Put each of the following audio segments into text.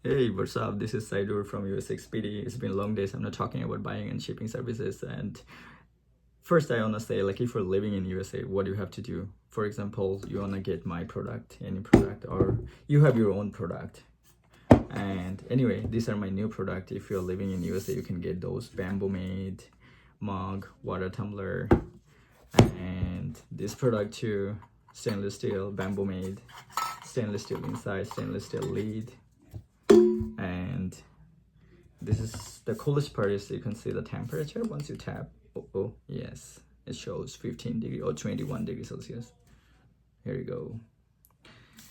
Hey, what's up? This is Saidur from USXPD. It's been long days. I'm not talking about buying and shipping services. And first, I wanna say, like, if you're living in USA, what do you have to do? For example, you wanna get my product, any product, or you have your own product. And anyway, these are my new product. If you're living in USA, you can get those bamboo made mug, water tumbler, and this product too, stainless steel, bamboo made, stainless steel inside, stainless steel lid, and this is the coolest part is you can see the temperature once you tap. Oh, yes, it shows 15 degree or 21 degrees Celsius. Here you go.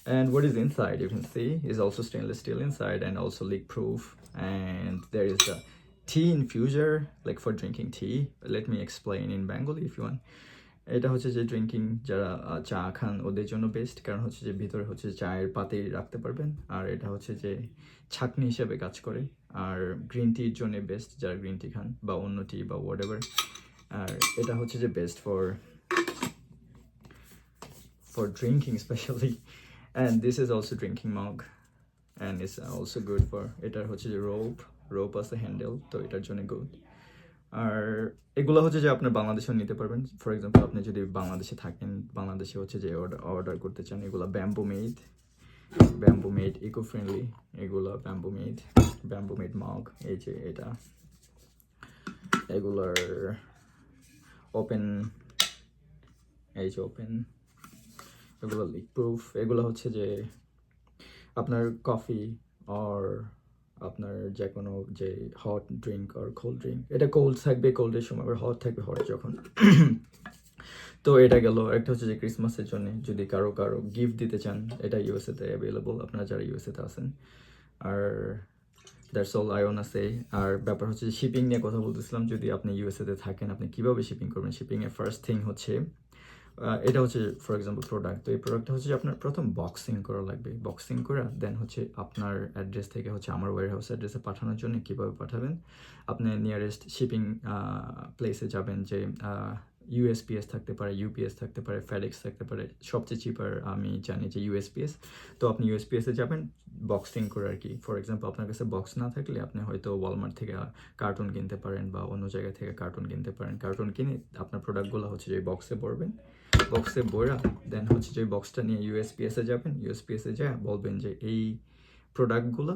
And what is inside, you can see, is also stainless steel inside and also leak proof. And there is a tea infuser, like for drinking tea. Let me explain in Bengali if you want. এটা হচ্ছে যে drinking যারা চা খান ওদের জন্য best, কারণ হচ্ছে যে ভিতরে হচ্ছে চায়ের পাতি রাখতে পারবেন, আর এটা হচ্ছে যে ছাঁকনি হিসেবে কাজ করে। আর গ্রিন টির জন্য বেস্ট, যারা গ্রিন টি খান বা অন্য টি বা হোয়াট এভার। আর এটা হচ্ছে যে best for drinking specially. And this is also drinking mug, and it's also good for, এটার হচ্ছে যে রোপ আছে হ্যান্ডেল, তো এটার জন্য গুড। আর এগুলো হচ্ছে যে আপনার বাংলাদেশেও নিতে পারবেন। ফর এক্সাম্পল, আপনি যদি বাংলাদেশে থাকেন, বাংলাদেশে হচ্ছে যে অর্ডার করতে চান, এগুলো ব্যাম্বু মেড ইকো ফ্রেন্ডলি, এগুলো ব্যাম্বু মেড মগ। এই যে এটা, এগুলোর ওপেন, এই যে ওপেন, এগুলো লিক প্রুফ। এগুলো হচ্ছে যে আপনার কফি আর আপনার যে কোনো যে হট ড্রিঙ্ক আর কোল্ড ড্রিঙ্ক, এটা কোল্ড থাকবে কোল্ডের সময়, আবার হট থাকবে হট যখন। তো এটা গেল। একটা হচ্ছে যে ক্রিসমাসের জন্য যদি কারো গিফট দিতে চান, এটা ইউএসএতে অ্যাভেলেবল, আপনারা যারা ইউএসএতে আছেন। আর দ্যাটস অল আই ওয়ান্না সে। আর ব্যাপার হচ্ছে যে শিপিং নিয়ে কথা বলতেছিলাম। যদি আপনি ইউএসএতে থাকেন, আপনি কীভাবে শিপিং করবেন? শিপিংয়ের ফার্স্ট থিং হচ্ছে, এটা হচ্ছে ফর এক্সাম্পল প্রোডাক্ট। তো এই প্রোডাক্টটা হচ্ছে আপনার প্রথম বক্সিং করা লাগবে। বক্সিং করে দেন হচ্ছে আপনার অ্যাড্রেস থেকে হচ্ছে আমার ওয়্যারহাউস অ্যাড্রেসে পাঠানোর জন্য কীভাবে পাঠাবেন, আপনি নিয়ারেস্ট শিপিং প্লেসে যাবেন। যে ইউএসপিএস থাকতে পারে, ইউপিএস থাকতে পারে, ফেডেক্স থাকতে পারে। সবচেয়ে চিপার আমি জানি যে ইউএসপিএস। তো আপনি ইউএসপিএসে যাবেন বক্সিং করে আর কি। ফর এক্সাম্পল, আপনার কাছে বক্স না থাকলে আপনি হয়তো ওয়ালমার্ট থেকে কার্টুন কিনতে পারেন বা অন্য জায়গা থেকে কার্টুন কিনতে পারেন। কার্টুন কিনে আপনার প্রোডাক্টগুলো হচ্ছে যে বক্সে ভরবেন, বক্সে বইরা দেন হচ্ছে যে বক্সটা নিয়ে ইউএসপিএসে যাবেন। ইউএসপিএসে যা বলবেন যে এই প্রোডাক্টগুলো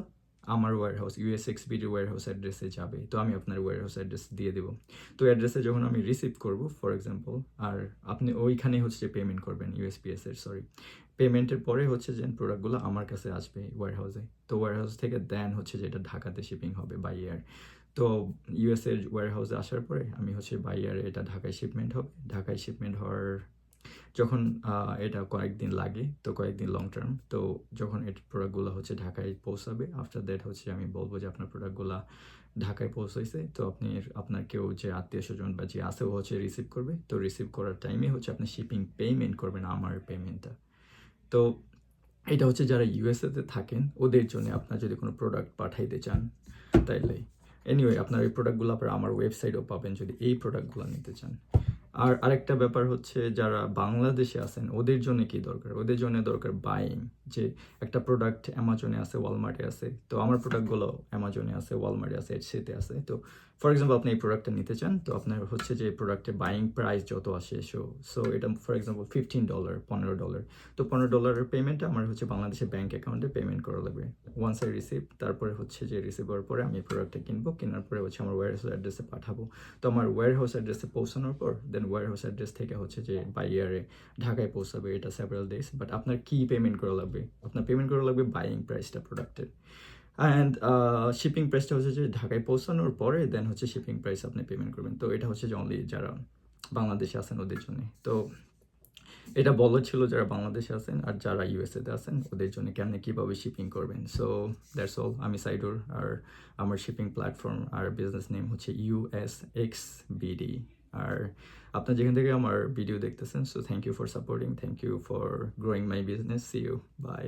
আমার ওয়্যারহাউস ইউএসএক্সবিডির ওয়্যারহাউস অ্যাড্রেসে যাবে। তো আমি আপনার ওয়্যারহাউস অ্যাড্রেস দিয়ে দেবো। তো অ্যাড্রেসে যখন আমি রিসিভ করব ফর এক্সাম্পল, আর আপনি ওইখানে হচ্ছে যে পেমেন্ট করবেন ইউএসপিএসের, পেমেন্টের পরে হচ্ছে যে প্রোডাক্টগুলো আমার কাছে আসবে ওয়্যারহাউসে। তো ওয়্যারহাউস থেকে দেন হচ্ছে যে এটা ঢাকাতে শিপিং হবে বাই এয়ার। তো ইউএসএর ওয়্যারহাউসে আসার পরে আমি হচ্ছে বাই এয়ারে এটা ঢাকায় শিপমেন্ট হবে। ঢাকায় শিপমেন্ট হওয়ার যখন এটা কয়েকদিন লাগে, তো কয়েকদিন লং টার্ম। তো যখন এর প্রোডাক্টগুলো হচ্ছে ঢাকায় পৌঁছাবে, আফটার দ্যাট হচ্ছে আমি বলবো যে আপনার প্রোডাক্টগুলো ঢাকায় পৌঁছাইছে। তো আপনার কেউ যে আত্মীয় স্বজন বা যে আছে ও হচ্ছে রিসিভ করবে। তো রিসিভ করার টাইমে হচ্ছে আপনি শিপিং পেমেন্ট করবেন, আমার পেমেন্টটা। তো এটা হচ্ছে যারা ইউএসএতে থাকেন ওদের জন্য। আপনার যদি কোনো প্রোডাক্ট পাঠাইতে চান তাইলে এনিওয়ে আপনার এই প্রোডাক্টগুলো আপনার আমার ওয়েবসাইটেও পাবেন যদি এই প্রোডাক্টগুলো নিতে চান। আর আরেকটা ব্যাপার হচ্ছে, যারা বাংলাদেশে আছেন ওদের জন্য কি দরকার? ওদের জন্য দরকার বাইং। যে একটা প্রোডাক্ট অ্যামাজনে আছে, ওয়ালমার্টে আছে, তো আমার প্রোডাক্টগুলো অ্যামাজনে আছে, ওয়ালমার্টে আছে, এটসিতে আছে। তো ফর এক্সাম্পল আপনি এই প্রোডাক্টটা নিতে চান, তো আপনার হচ্ছে যে প্রোডাক্টের বাইং প্রাইস যত আসে সো এটা ফর এক্সাম্পল $15, $15। তো $15 পেমেন্টটা আমার হচ্ছে বাংলাদেশের ব্যাঙ্ক অ্যাকাউন্টে পেমেন্ট করা লাগবে ওয়ান্স আই রিসিভ। তারপরে হচ্ছে যে রিসিভ হওয়ার পরে আমি প্রোডাক্টটা কিনবো, কেনার পরে হচ্ছে আমার ওয়্যারহাউস অ্যাড্রেসে পাঠাবো। তো আমার ওয়্যারহাউস অ্যাড্রেসে পৌঁছানোর পর দেন ওয়্যারহাউস অ্যাড্রেস থেকে হচ্ছে যে বাই এয়ারে ঢাকায় পৌঁছাবে। এটা সেভারাল ডেজ। বাট আপনার কি পেমেন্ট করা লাগবে? আপনার পেমেন্ট করা লাগবে বাইং প্রাইসটা প্রোডাক্টের। অ্যান্ড শিপিং প্রাইসটা হচ্ছে যে ঢাকায় পৌঁছানোর পরে দেন হচ্ছে শিপিং প্রাইস আপনি পেমেন্ট করবেন। তো এটা হচ্ছে যে অনলি যারা বাংলাদেশে আছেন ওদের জন্য। তো এটা বলা ছিল যারা বাংলাদেশে আছেন আর যারা ইউএসএতে আছেন ওদের জন্য কেমনে কীভাবে শিপিং করবেন। So that's all. আমি সাইডুর, আর আমার শিপিং প্ল্যাটফর্ম আর বিজনেস নেম হচ্ছে USXBD। আর আপনার যেখান থেকে আমার ভিডিও দেখতেছেন, so thank you for supporting, thank you for growing my business. See you, by.